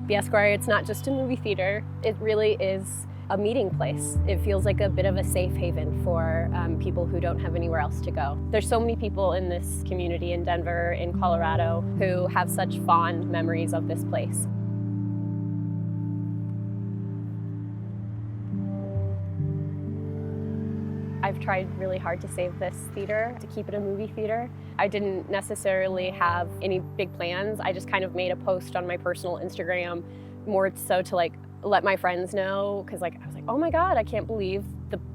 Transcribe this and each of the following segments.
The Esquire, it's not just a movie theater, it really is a meeting place. It feels like a bit of a safe haven for people who don't have anywhere else to go. There's so many people in this community in Denver, in Colorado, who have such fond memories of this place. I've tried really hard to save this theater, to keep it a movie theater. I didn't necessarily have any big plans. I just kind of made a post on my personal Instagram, more so to let my friends know, because I was like, oh my God, I can't believe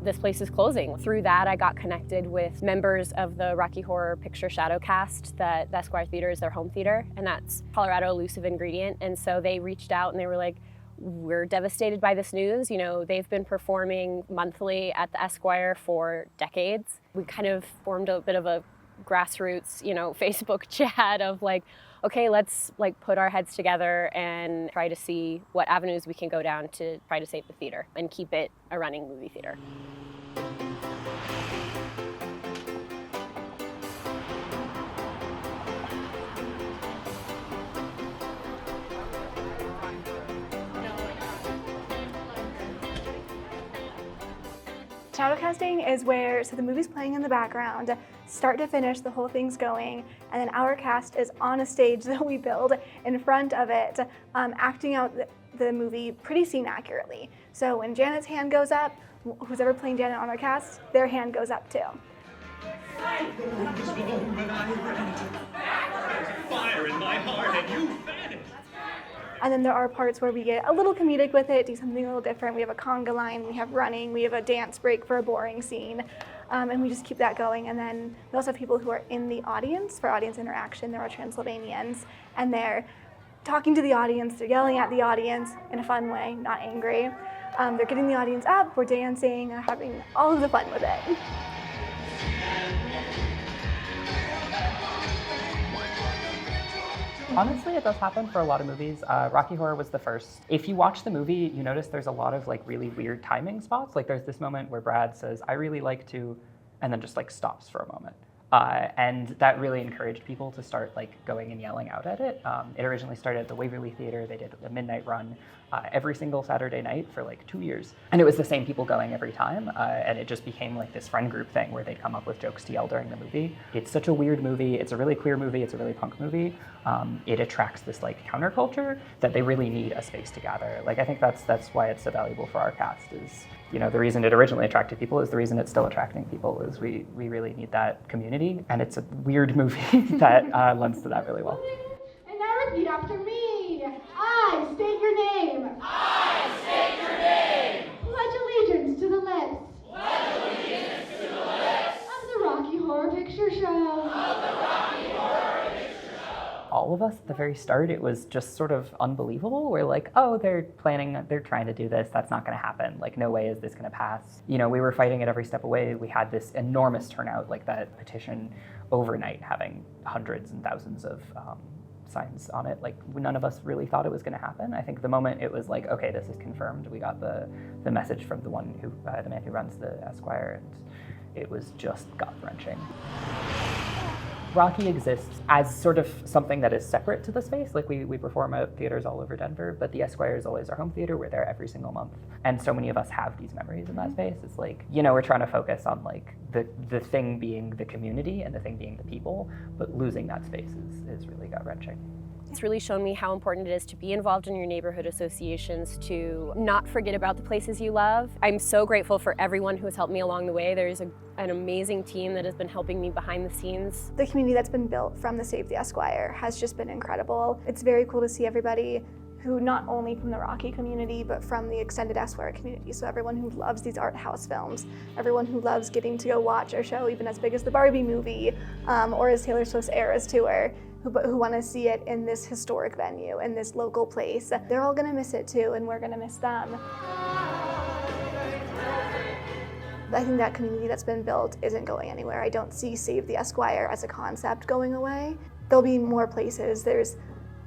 this place is closing. Through that, I got connected with members of the Rocky Horror Picture Shadow Cast, that the Esquire Theater is their home theater, and that's Colorado Elusive Ingredient. And so they reached out and they were like, we're devastated by this news. You know, they've been performing monthly at the Esquire for decades. We kind of formed a bit of a grassroots, Facebook chat of okay, let's put our heads together and try to see what avenues we can go down to try to save the theater and keep it a running movie theater. Shadowcasting is where, the movie's playing in the background, start to finish, the whole thing's going, and then our cast is on a stage that we build in front of it, acting out the movie pretty scene accurately. So when Janet's hand goes up, who's ever playing Janet on our cast, their hand goes up too. Fire in my heart and you vanished. And then there are parts where we get a little comedic with it, do something a little different. We have a conga line, we have running, we have a dance break for a boring scene, and we just keep that going. And then we also have people who are in the audience for audience interaction. There are Transylvanians, and they're talking to the audience, they're yelling at the audience in a fun way, not angry. They're getting the audience up, we're dancing, having all of the fun with it. Honestly, it does happen for a lot of movies. Rocky Horror was the first. If you watch the movie, you notice there's a lot of really weird timing spots. There's this moment where Brad says, I really like to, and then just stops for a moment. And that really encouraged people to start going and yelling out at it. It originally started at the Waverly Theater. They did a midnight run every single Saturday night for 2 years. And it was the same people going every time. And it just became this friend group thing where they'd come up with jokes to yell during the movie. It's such a weird movie. It's a really queer movie. It's a really punk movie. It attracts this counterculture that they really need a space to gather. I think that's why it's so valuable for our cast is, the reason it originally attracted people is the reason it's still attracting people is we really need that community. And it's a weird movie that lends to that really well. And now repeat after me. I state your name. I state your name. Pledge allegiance to the lips. Pledge allegiance to the lips. Of the Rocky Horror Picture Show. Of the Rocky Horror Picture Show. All of us at the very start, it was just sort of unbelievable. We're like, oh, they're trying to do this. That's not going to happen. No way is this going to pass. We were fighting it every step away. We had this enormous turnout, that petition overnight, having hundreds and thousands of signs on it. None of us really thought it was going to happen. I think the moment it was okay, this is confirmed, we got the message from the man who runs the Esquire, and it was just gut-wrenching. Rocky exists as sort of something that is separate to the space. We perform at theaters all over Denver, but the Esquire is always our home theater. We're there every single month. And so many of us have these memories in that space. It's we're trying to focus on the thing being the community and the thing being the people, but losing that space is really gut-wrenching. It's really shown me how important it is to be involved in your neighborhood associations, to not forget about the places you love. I'm so grateful for everyone who has helped me along the way. There's an amazing team that has been helping me behind the scenes. The community that's been built from the Save the Esquire has just been incredible. It's very cool to see everybody who not only from the Rocky community, but from the extended Esquire community. So everyone who loves these art house films, everyone who loves getting to go watch a show even as big as the Barbie movie, or as Taylor Swift's Eras tour, who want to see it in this historic venue, in this local place. They're all gonna miss it too, and we're gonna miss them. I think that community that's been built isn't going anywhere. I don't see Save the Esquire as a concept going away. There'll be more places. There's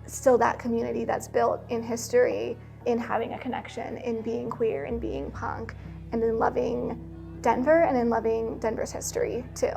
still that community that's built in history, in having a connection, in being queer, in being punk, and in loving Denver and in loving Denver's history too.